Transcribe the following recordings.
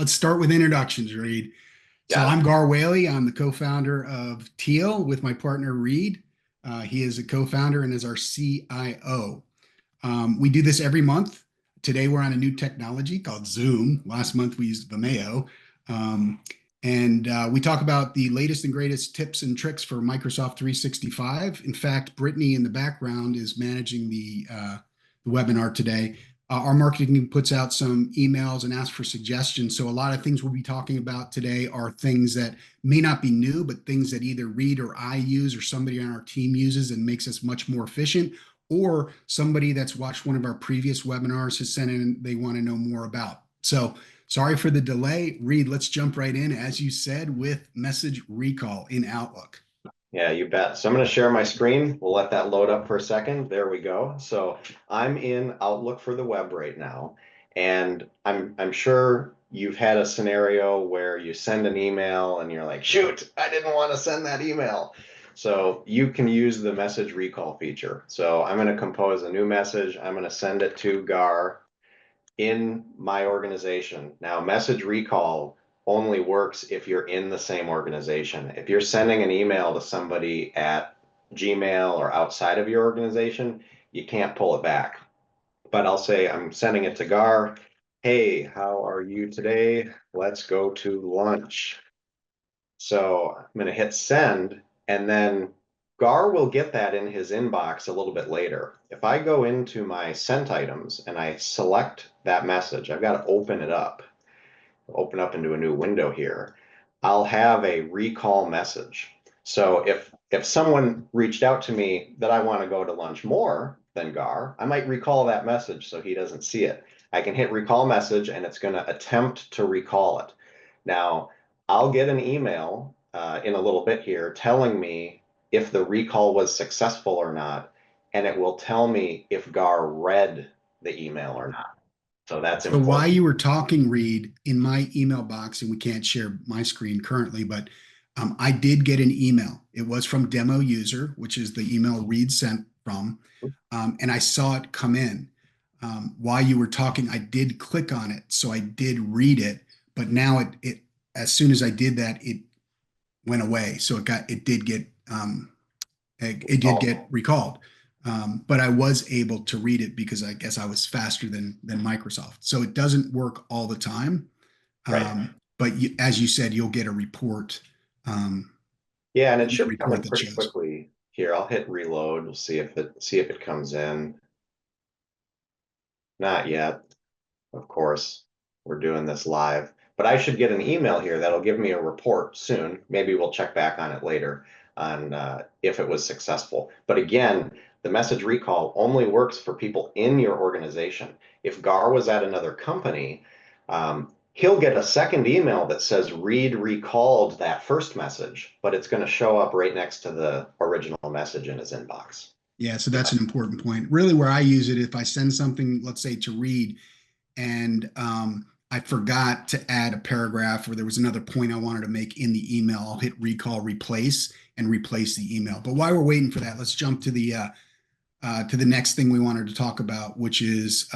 Let's start with introductions, Reed. So Got I'm it. Gar Whaley. I'm the co-founder of Teal with my partner Reed. He is a co-founder and is our CIO. We do this every month. Today we're on a new technology called Zoom. Last month we used Vimeo. Um, and we talk about the latest and greatest tips and tricks for Microsoft 365. In fact, Brittany in the background is managing the webinar today. Our marketing team puts out some emails and asks for suggestions. So a lot of things we'll be talking about today are things that may not be new, but things that either Reed or I use or somebody on our team uses and makes us much more efficient, or somebody that's watched one of our previous webinars has sent in they want to know more about. So sorry for the delay. Reed, let's jump right in, as you said, with message recall in Outlook. Yeah, you bet. So I'm going to share my screen. We'll let that load up for a second. There we go. So I'm in Outlook for the web right now, and I'm sure you've had a scenario where you send an email and you're like, shoot, I didn't want to send that email. So you can use the message recall feature. So I'm going to compose a new message. I'm going to send it to Gar in my organization. Now, message recall only works if you're in the same organization. If you're sending an email to somebody at Gmail or outside of your organization, you can't pull it back. But I'll say I'm sending it to Gar. Hey, how are you today? Let's go to lunch. So I'm going to hit send, and then Gar will get that in his inbox a little bit later. If I go into my sent items and I select that message, I've got to open up into a new window here. I'll have a recall message. So if someone reached out to me that I want to go to lunch more than Gar, I might recall that message so he doesn't see it. I can hit recall message and it's going to attempt to recall it. Now, I'll get an email in a little bit here telling me if the recall was successful or not, and it will tell me if Gar read the email or not. So that's So while important. you were talking, Reed, in my email box, and we can't share my screen currently, but I did get an email. It was from demo user, which is the email Reed sent from, and I saw it come in. While you were talking, I did click on it, so I did read it, but now it as soon as I did that, it went away. So it did get it did Oh, get recalled. But I was able to read it because I guess I was faster than Microsoft. So it doesn't work all the time. right. But as you said, you'll get a report. Um, Yeah, and it you'll get a should be report coming that pretty shows. quickly here. I'll hit reload. We'll see if it comes in. Not yet, of course. We're doing this live, but I should get an email here that'll give me a report soon. Maybe we'll check back on it later on if it was successful. But again, the message recall only works for people in your organization. If Gar was at another company, he'll get a second email that says Reed recalled that first message, but it's going to show up right next to the original message in his inbox. Yeah, so that's an important point. Really, where I use it, if I send something, let's say to Reed, and I forgot to add a paragraph or there was another point I wanted to make in the email, I'll hit recall replace and replace the email. But while we're waiting for that, let's jump to the next thing we wanted to talk about, which is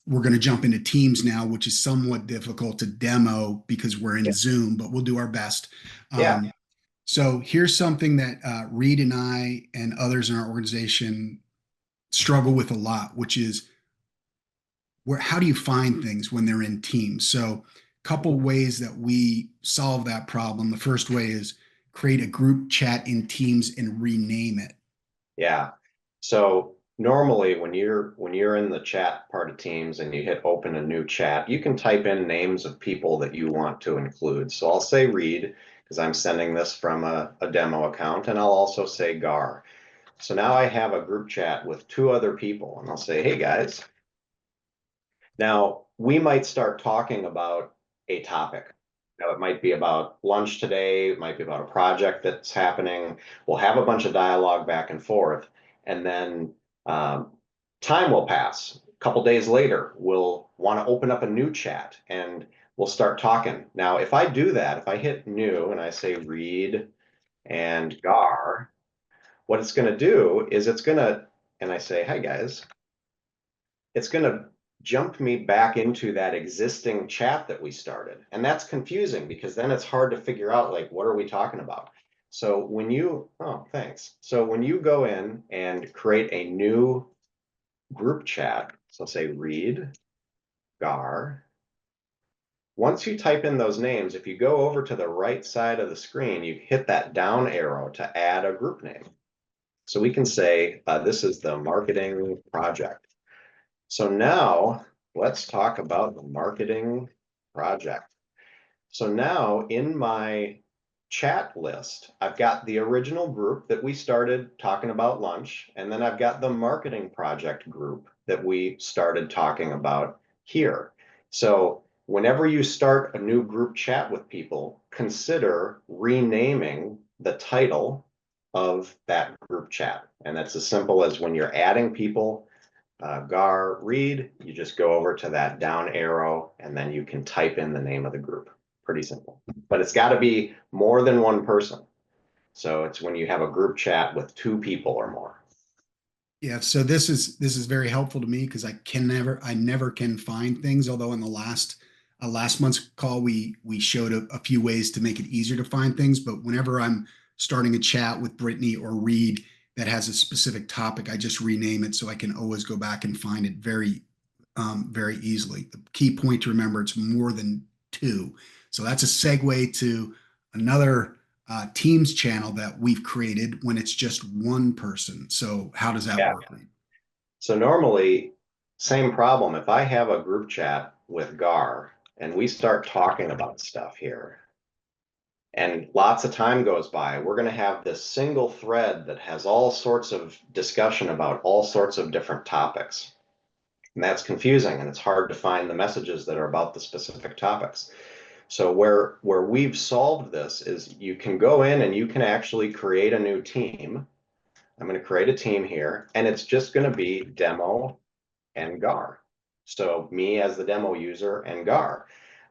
we're going to jump into Teams now, which is somewhat difficult to demo because we're in Yeah. Zoom, but we'll do our best. Yeah. So here's something that Reed and I and others in our organization struggle with a lot, which is how do you find things when they're in Teams? So a couple ways that we solve that problem. The first way is create a group chat in Teams and rename it. Yeah. So normally when you're in the chat part of Teams and you hit open a new chat, you can type in names of people that you want to include. So I'll say Reed because I'm sending this from a demo account, and I'll also say Gar. So now I have a group chat with two other people, and I'll say, hey guys. Now we might start talking about a topic. Now it might be about lunch today, it might be about a project that's happening. We'll have a bunch of dialogue back and forth, and then um, time will pass. A couple days later, we'll want to open up a new chat and we'll start talking. Now, if I do that, if I hit new and I say Reed and Gar, what it's going to do is and I say, hi guys, it's going to jump me back into that existing chat that we started. And that's confusing because then it's hard to figure out, like, what are we talking about? So when you, oh, thanks. So when you go in and create a new group chat, so say read, gar, once you type in those names, if you go over to the right side of the screen, you hit that down arrow to add a group name. So we can say, this is the marketing project. So now let's talk about the marketing project. So now in my chat list, I've got the original group that we started talking about lunch, and then I've got the marketing project group that we started talking about here. So whenever you start a new group chat with people, consider renaming the title of that group chat. And that's as simple as when you're adding people, gar read, you just go over to that down arrow and then you can type in the name of the group. Pretty simple, but it's got to be more than one person. So it's when you have a group chat with two people or more. Yeah, so this is very helpful to me because I never can find things. Although in the last month's call we showed a few ways to make it easier to find things. But whenever I'm starting a chat with Brittany or Reed that has a specific topic, I just rename it so I can always go back and find it very easily. The key point to remember, it's more than two. So that's a segue to another Teams channel that we've created when it's just one person. So how does that Yeah. work, Reed? So normally, same problem. If I have a group chat with Gar and we start talking about stuff here, and lots of time goes by, we're going to have this single thread that has all sorts of discussion about all sorts of different topics. And that's confusing, and it's hard to find the messages that are about the specific topics. So where we've solved this is you can go in and you can actually create a new team. I'm going to create a team here, and it's just going to be demo and gar. So me as the demo user and gar.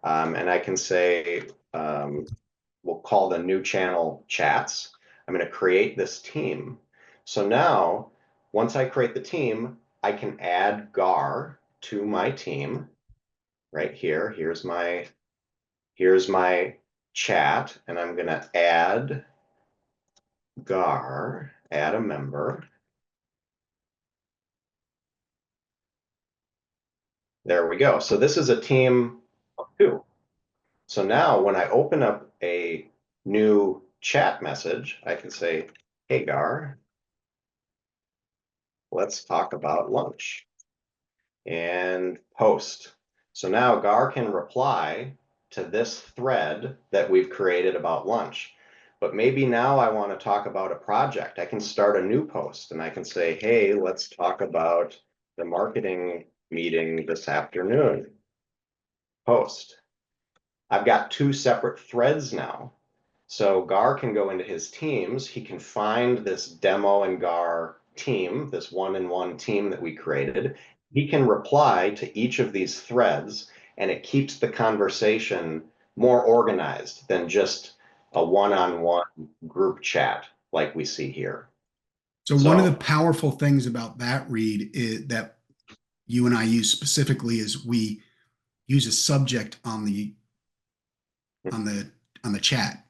And I can say, we'll call the new channel chats. I'm going to create this team. So now, once I create the team, I can add gar to my team right here. Here's my chat, and I'm going to add gar, add a member. There we go. So this is a team of two. So now when I open up a new chat message, I can say, hey, Gar, let's talk about lunch and post. So now Gar can reply to this thread that we've created about lunch. But maybe now I want to talk about a project. I can start a new post and I can say, hey, let's talk about the marketing meeting this afternoon. Post. I've got two separate threads now. So Gar can go into his teams. He can find this demo and Gar team, this one-in-one team that we created. He can reply to each of these threads, and it keeps the conversation more organized than just a one-on-one group chat like we see here. So one of the So, powerful things about that, Reed, is that you and I use specifically is we use a subject on the on the chat.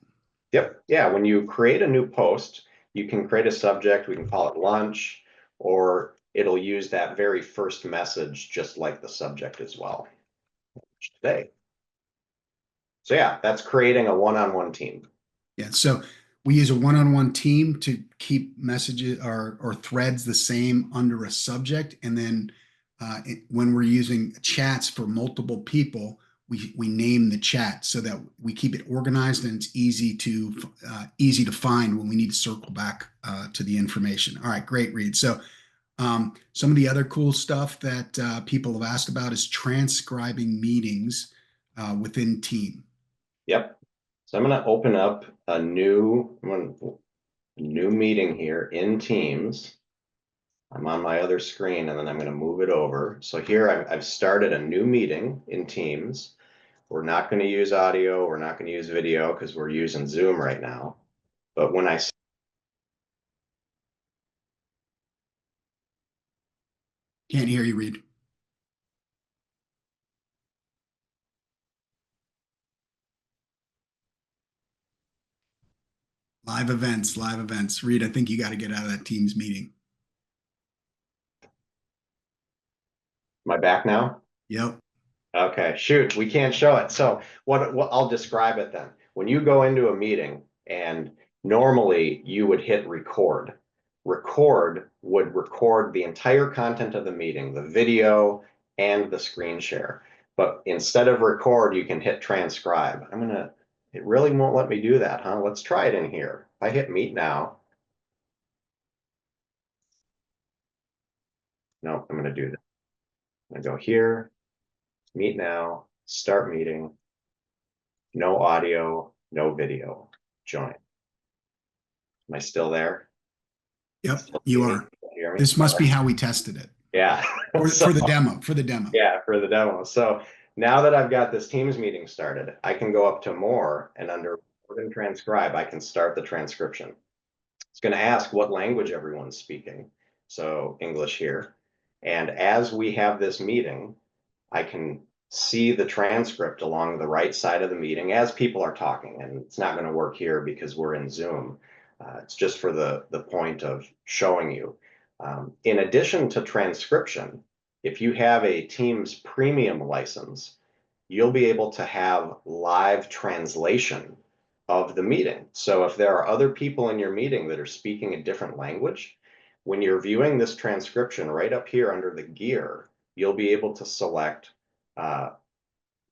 yep, yeah, when you create a new post, you can create a subject, we can call it lunch, or it'll use that very first message just like the subject as well. Today. So yeah, that's creating a one-on-one team. Yeah. So we use a one-on-one team to keep messages or threads the same under a subject, and then when we're using chats for multiple people, we name the chat so that we keep it organized and it's easy to find when we need to circle back to the information. All right, great, Reed. So some of the other cool stuff that people have asked about is transcribing meetings within team. Yep. So I'm going to open up a new meeting here in Teams. I'm on my other screen and then I'm going to move it over. So here I've started a new meeting in Teams. We're not going to use audio. We're not going to use video because we're using Zoom right now. But when I Can't hear you, Reed. Live events, live events. Reed, I think you got to get out of that Teams meeting. Am I back now? Yep. Okay, shoot, we can't show it. So what I'll describe it then. When you go into a meeting and normally you would hit record. Record would record the entire content of the meeting, the video and the screen share. But instead of record, you can hit transcribe. It really won't let me do that, huh? Let's try it in here. If I hit meet now. No, I'm gonna do that. I'm gonna go here, meet now, start meeting. No audio, no video. Join. Am I still there? Yep, Still see you me? are. Still hear me? This must be how we tested it Yeah. for, So, for the demo, for the demo. yeah, for the demo. So now that I've got this Teams meeting started, I can go up to more and under record and transcribe, I can start the transcription. It's going to ask what language everyone's speaking. So English here. And as we have this meeting, I can see the transcript along the right side of the meeting as people are talking. And it's not going to work here because we're in Zoom. It's just for the point of showing you. In addition to transcription, if you have a Teams premium license, you'll be able to have live translation of the meeting. So if there are other people in your meeting that are speaking a different language, when you're viewing this transcription right up here under the gear, you'll be able to select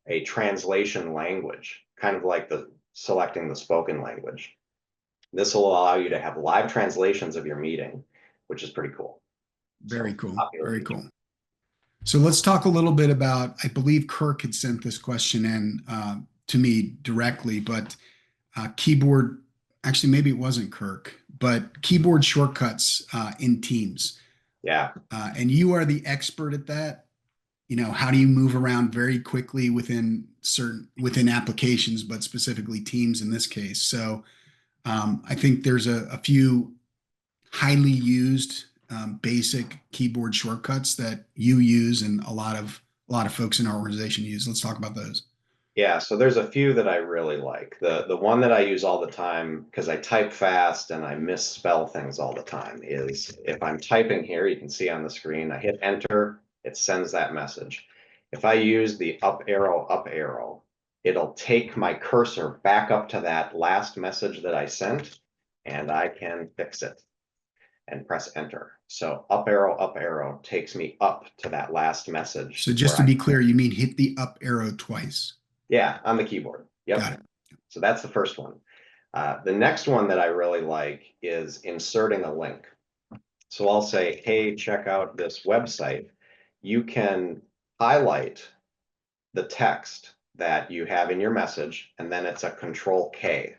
a translation language, kind of like selecting the spoken language. This will allow you to have live translations of your meeting, which is pretty cool. Very So cool. popular Very feature. cool. So let's talk a little bit about, I believe Kirk had sent this question in to me directly, but keyboard, actually, maybe it wasn't Kirk, but keyboard shortcuts in Teams. Yeah. And you are the expert at that. You know, how do you move around very quickly within applications, but specifically Teams in this case? So I think there's a few highly used basic keyboard shortcuts that you use and a lot of folks in our organization use. Let's talk about those. Yeah, so there's a few that I really like. The one that I use all the time because I type fast and I misspell things all the time is if I'm typing here, you can see on the screen, I hit enter, it sends that message. If I use the up arrow, it'll take my cursor back up to that last message that I sent and I can fix it and press enter. So up arrow takes me up to that last message So just where to be clear, you mean hit the up arrow twice. yeah, on the keyboard. Yep. Got it. So that's the first one. The next one that I really like is inserting a link. So I'll say, hey, check out this website. You can highlight the text that you have in your message, and then it's a Control K.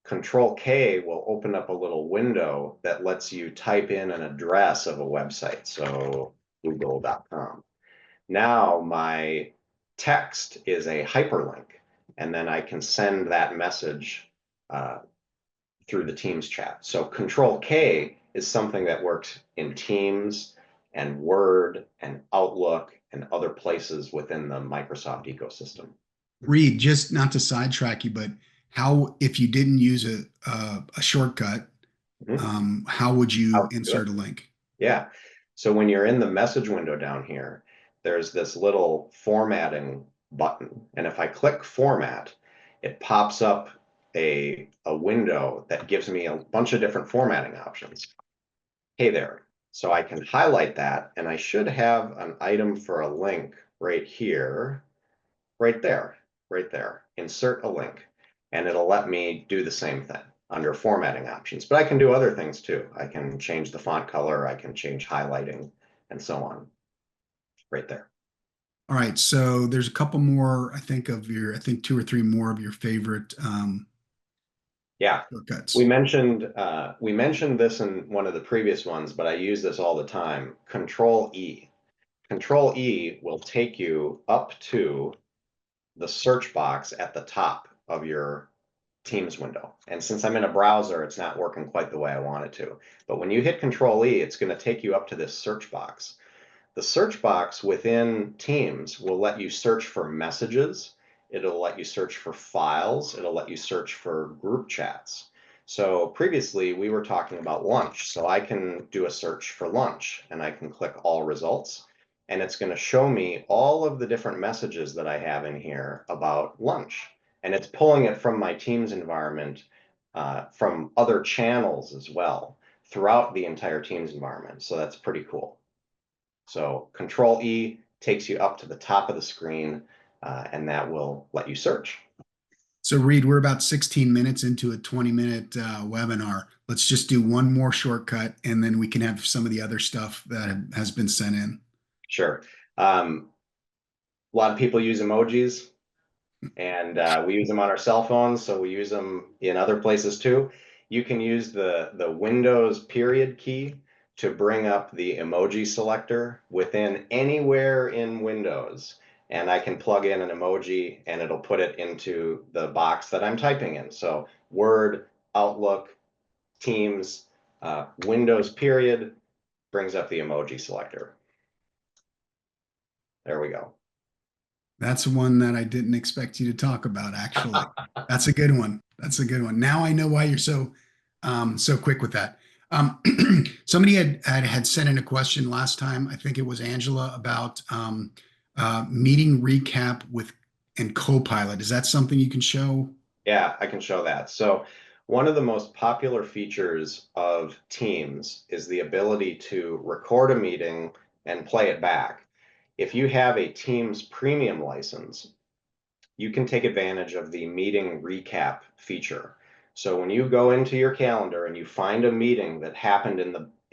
Control K will open up a little window that lets you type in an address of a website. So google.com. Now my text is a hyperlink, and then I can send that message uh, through the Teams chat. So Control K is something that works in Teams and Word and Outlook and other places within the Microsoft ecosystem. Reed, just not to sidetrack you, but how, if you didn't use a shortcut, how would How you to do it? insert a link? Yeah. So when you're in the message window down here, there's this little formatting button. And if I click format, it pops up a window that gives me a bunch of different formatting options. Hey there. So I can highlight that and I should have an item for a link right here, right there, right there. Insert a link and it'll let me do the same thing under formatting options. But I can do other things too. I can change the font color, I can change highlighting and so on right there. All right, so there's a couple more, I think two or three more of your favorite Yeah. shortcuts. We mentioned this in one of the previous ones, but I use this all the time. Control E. Control E will take you up to the search box at the top of your Teams window. And since I'm in a browser, it's not working quite the way I want it to. But when you hit Control E, it's going to take you up to this search box. The search box within Teams will let you search for messages. It'll let you search for files. It'll let you search for group chats. So previously we were talking about lunch. So I can do a search for lunch and I can click all results and it's going to show me all of the different messages that I have in here about lunch. And it's pulling it from my Teams environment, from other channels as well throughout the entire Teams environment. So that's pretty cool. So Control E takes you up to the top of the screen and that will let you search. So, Reed, we're about 16 minutes into a 20-minute webinar. Let's just do one more shortcut, and then we can have some of the other stuff that has been sent in. Sure. A lot of people use emojis, and we use them on our cell phones, so we use them in other places too. You can use the Windows period key to bring up the emoji selector within anywhere in Windows. And I can plug in an emoji and it'll put it into the box that I'm typing in. So Word, Outlook, Teams, Windows period brings up the emoji selector. There we go. That's one that I didn't expect you to talk about, actually. That's a good one. That's a good one. Now I know why you're so quick with that. Somebody had sent in a question last time. I think it was Angela about meeting recap with and Copilot. Is that something you can show? Yeah, I can show that. So one of the most popular features of Teams is the ability to record a meeting and play it back. If you have a Teams premium license, you can take advantage of the meeting recap feature. So when you go into your calendar and you find a meeting that happened in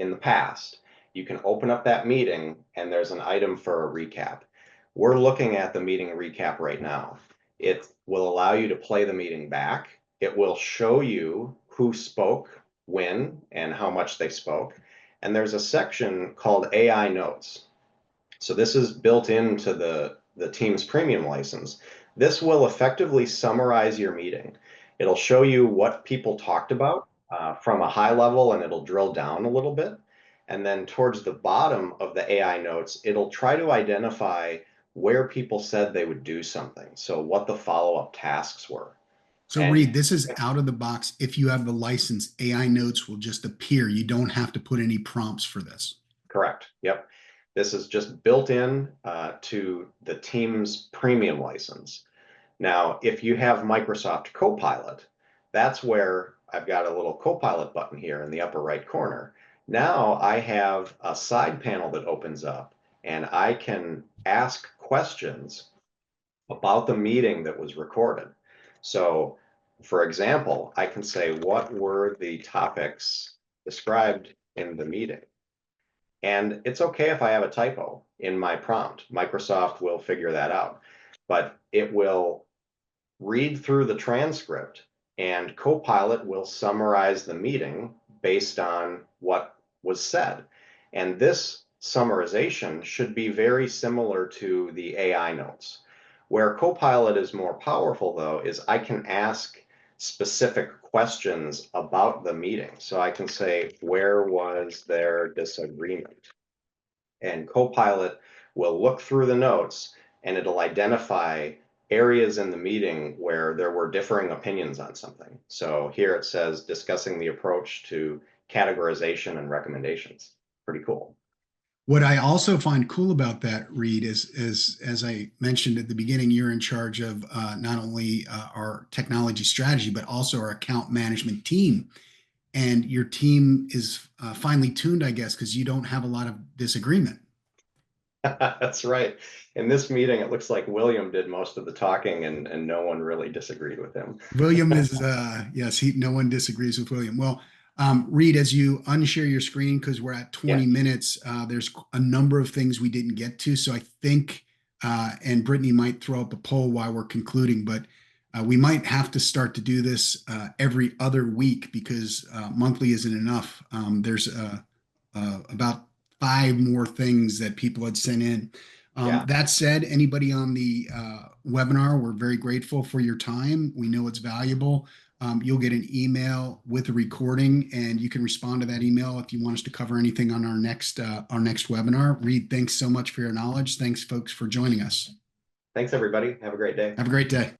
the past, you can open up that meeting and there's an item for a recap. We're looking at the meeting recap right now. It will allow you to play the meeting back. It will show you who spoke, when, and how much they spoke. And there's a section called AI Notes. So this is built into the Teams premium license. This will effectively summarize your meeting. It'll show you what people talked about from a high level, and it'll drill down a little bit. And then towards the bottom of the AI notes, it'll try to identify where people said they would do something. So what the follow-up tasks were. So, And Reed, this is out of the box. If you have the license, AI notes will just appear. You don't have to put any prompts for this. correct. Yep. This is just built in to the Teams premium license. Now, if you have Microsoft Copilot, that's where I've got a little Copilot button here in the upper right corner. Now I have a side panel that opens up and I can ask questions about the meeting that was recorded. So, for example, I can say, what were the topics described in the meeting? And it's okay if I have a typo in my prompt. Microsoft will figure that out, but it will read through the transcript and Copilot will summarize the meeting based on what was said. And this summarization should be very similar to the AI notes. Where Copilot is more powerful, though, is I can ask specific questions about the meeting. So I can say, where was their disagreement? And Copilot will look through the notes and it'll identify areas in the meeting where there were differing opinions on something. So here it says discussing the approach to categorization and recommendations. Pretty cool. What I also find cool about that, Reed, is as I mentioned at the beginning, you're in charge of not only our technology strategy, but also our account management team. And your team is finely tuned, I guess, because you don't have a lot of disagreement. That's right. In this meeting, it looks like William did most of the talking and no one really disagreed with him. William is, yes, no one disagrees with William. Well, Reed, as you unshare your screen, because we're at 20 Yeah, minutes, there's a number of things we didn't get to. So I think, and Brittany might throw up a poll while we're concluding, but we might have to start to do this every other week because monthly isn't enough. There's about five more things that people had sent in. yeah. That said, anybody on the webinar, we're very grateful for your time. We know it's valuable. You'll get an email with a recording, and you can respond to that email if you want us to cover anything on our next webinar. Reed, thanks so much for your knowledge. Thanks, folks, for joining us. Thanks, everybody. Have a great day. Have a great day.